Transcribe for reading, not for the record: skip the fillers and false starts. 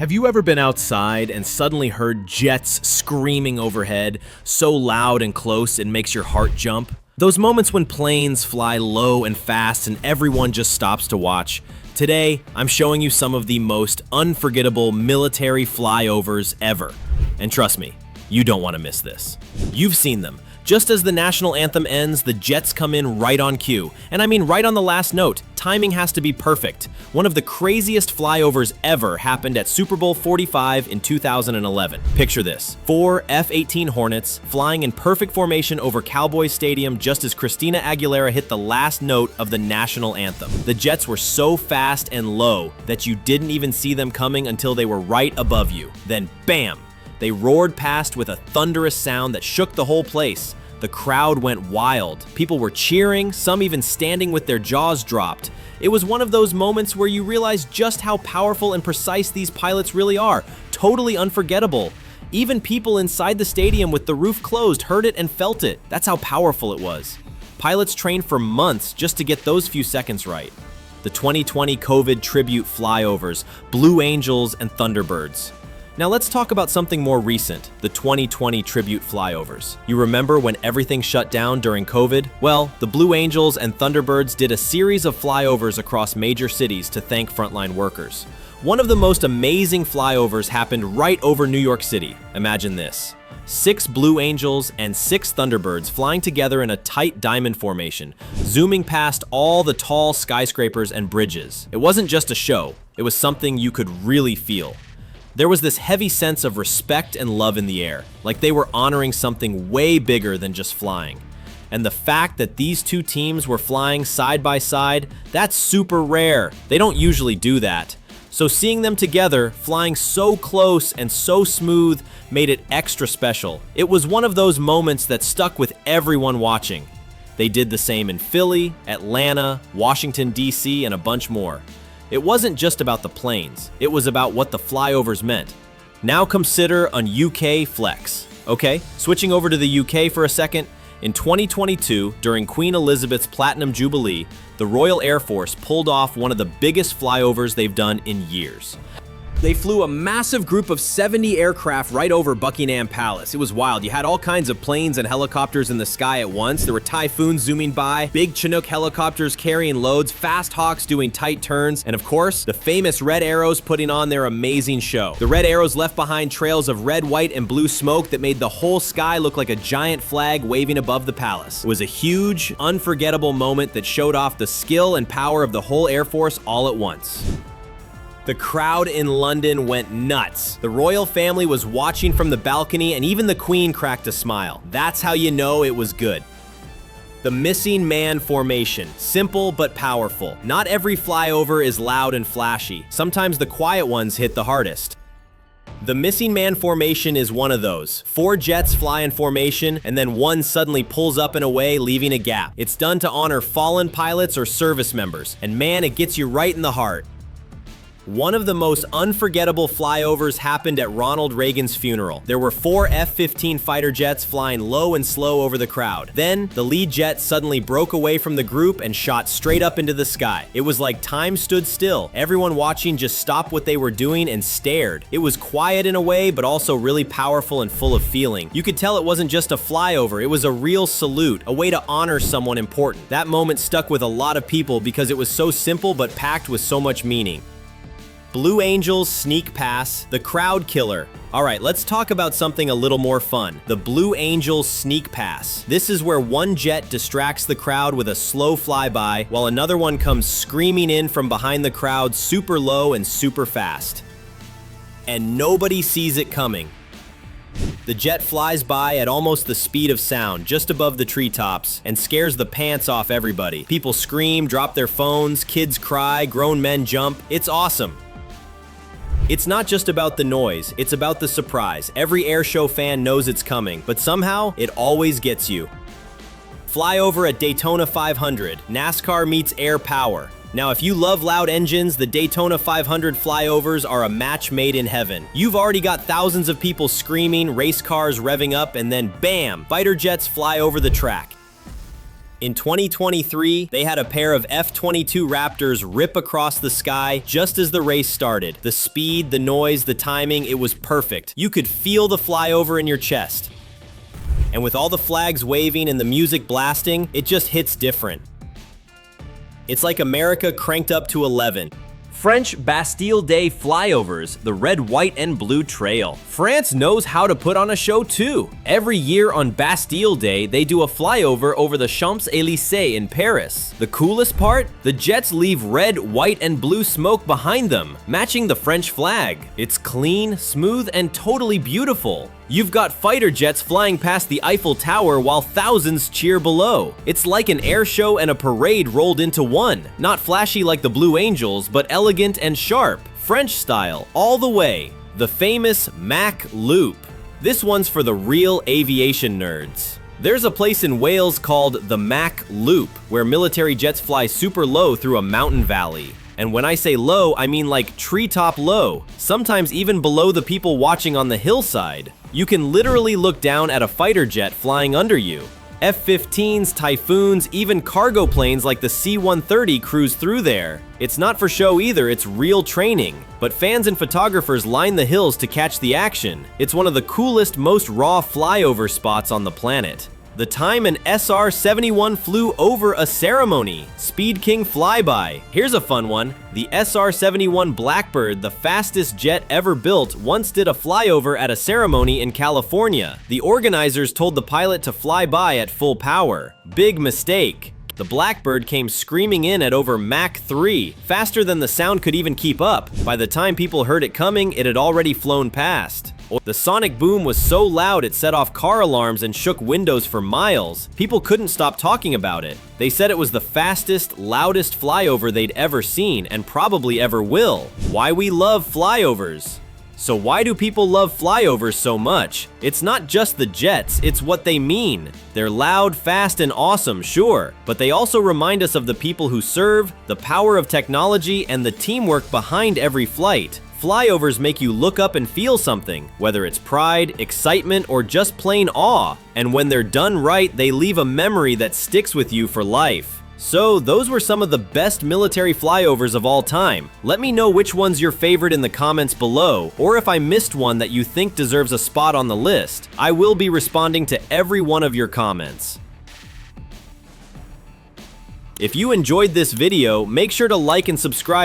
Have you ever been outside and suddenly heard jets screaming overhead, so loud and close it makes your heart jump? Those moments when planes fly low and fast and everyone just stops to watch. Today, I'm showing you some of the most unforgettable military flyovers ever. And trust me, you don't want to miss this. You've seen them. Just as the national anthem ends, the jets come in right on cue. And I mean right on the last note. Timing has to be perfect. One of the craziest flyovers ever happened at Super Bowl 45 in 2011. Picture this. 4 F-18 Hornets flying in perfect formation over Cowboys Stadium just as Christina Aguilera hit the last note of the national anthem. The jets were so fast and low that you didn't even see them coming until they were right above you. Then bam! They roared past with a thunderous sound that shook the whole place. The crowd went wild. People were cheering, some even standing with their jaws dropped. It was one of those moments where you realize just how powerful and precise these pilots really are. Totally unforgettable. Even people inside the stadium with the roof closed heard it and felt it. That's how powerful it was. Pilots trained for months just to get those few seconds right. The 2020 COVID tribute flyovers, Blue Angels and Thunderbirds. Now let's talk about something more recent, the 2020 tribute flyovers. You remember when everything shut down during COVID? Well, the Blue Angels and Thunderbirds did a series of flyovers across major cities to thank frontline workers. One of the most amazing flyovers happened right over New York City. Imagine this. 6 Blue Angels and 6 Thunderbirds flying together in a tight diamond formation, zooming past all the tall skyscrapers and bridges. It wasn't just a show, it was something you could really feel. There was this heavy sense of respect and love in the air, like they were honoring something way bigger than just flying. And the fact that these two teams were flying side by side, that's super rare. They don't usually do that. So seeing them together, flying so close and so smooth, made it extra special. It was one of those moments that stuck with everyone watching. They did the same in Philly, Atlanta, Washington, D.C., and a bunch more. It wasn't just about the planes, it was about what the flyovers meant. Now consider an UK flex. Okay, switching over to the UK for a second, in 2022, during Queen Elizabeth's Platinum Jubilee, the Royal Air Force pulled off one of the biggest flyovers they've done in years. They flew a massive group of 70 aircraft right over Buckingham Palace. It was wild. You had all kinds of planes and helicopters in the sky at once. There were Typhoons zooming by, big Chinook helicopters carrying loads, Fast Hawks doing tight turns, and of course, the famous Red Arrows putting on their amazing show. The Red Arrows left behind trails of red, white, and blue smoke that made the whole sky look like a giant flag waving above the palace. It was a huge, unforgettable moment that showed off the skill and power of the whole Air Force all at once. The crowd in London went nuts. The royal family was watching from the balcony and even the Queen cracked a smile. That's how you know it was good. The missing man formation, simple but powerful. Not every flyover is loud and flashy. Sometimes the quiet ones hit the hardest. The missing man formation is one of those. 4 jets fly in formation and then one suddenly pulls up and away, leaving a gap. It's done to honor fallen pilots or service members. And man, it gets you right in the heart. One of the most unforgettable flyovers happened at Ronald Reagan's funeral. There were 4 F-15 fighter jets flying low and slow over the crowd. Then, the lead jet suddenly broke away from the group and shot straight up into the sky. It was like time stood still. Everyone watching just stopped what they were doing and stared. It was quiet in a way, but also really powerful and full of feeling. You could tell it wasn't just a flyover, it was a real salute, a way to honor someone important. That moment stuck with a lot of people because it was so simple but packed with so much meaning. Blue Angels Sneak Pass, the crowd killer. All right, let's talk about something a little more fun. The Blue Angels Sneak Pass. This is where one jet distracts the crowd with a slow flyby, while another one comes screaming in from behind the crowd super low and super fast. And nobody sees it coming. The jet flies by at almost the speed of sound, just above the treetops, and scares the pants off everybody. People scream, drop their phones, kids cry, grown men jump. It's awesome. It's not just about the noise, it's about the surprise. Every airshow fan knows it's coming, but somehow it always gets you. Flyover at Daytona 500, NASCAR meets air power. Now, if you love loud engines, the Daytona 500 flyovers are a match made in heaven. You've already got thousands of people screaming, race cars revving up, and then bam, fighter jets fly over the track. In 2023, they had a pair of F-22 Raptors rip across the sky just as the race started. The speed, the noise, the timing, it was perfect. You could feel the flyover in your chest. And with all the flags waving and the music blasting, it just hits different. It's like America cranked up to 11. French Bastille Day flyovers, the red, white, and blue trail. France knows how to put on a show too. Every year on Bastille Day, they do a flyover over the Champs-Élysées in Paris. The coolest part? The jets leave red, white, and blue smoke behind them, matching the French flag. It's clean, smooth, and totally beautiful. You've got fighter jets flying past the Eiffel Tower while thousands cheer below. It's like an air show and a parade rolled into one. Not flashy like the Blue Angels, but elegant and sharp. French style, all the way. The famous Mach Loop. This one's for the real aviation nerds. There's a place in Wales called the Mach Loop, where military jets fly super low through a mountain valley. And when I say low, I mean like treetop low, sometimes even below the people watching on the hillside. You can literally look down at a fighter jet flying under you. F-15s, Typhoons, even cargo planes like the C-130 cruise through there. It's not for show either, it's real training. But fans and photographers line the hills to catch the action. It's one of the coolest, most raw flyover spots on the planet. The time an SR-71 flew over a ceremony. Speed King flyby. Here's a fun one. The SR-71 Blackbird, the fastest jet ever built, once did a flyover at a ceremony in California. The organizers told the pilot to fly by at full power. Big mistake. The Blackbird came screaming in at over Mach 3, faster than the sound could even keep up. By the time people heard it coming, it had already flown past. The sonic boom was so loud it set off car alarms and shook windows for miles. People couldn't stop talking about it. They said it was the fastest, loudest flyover they'd ever seen and probably ever will. Why we love flyovers. So why do people love flyovers so much? It's not just the jets, it's what they mean. They're loud, fast, and awesome, sure, but they also remind us of the people who serve, the power of technology, and the teamwork behind every flight. Flyovers make you look up and feel something, whether it's pride, excitement, or just plain awe. And when they're done right, they leave a memory that sticks with you for life. So those were some of the best military flyovers of all time. Let me know which one's your favorite in the comments below, or if I missed one that you think deserves a spot on the list. I will be responding to every one of your comments. If you enjoyed this video, make sure to like and subscribe.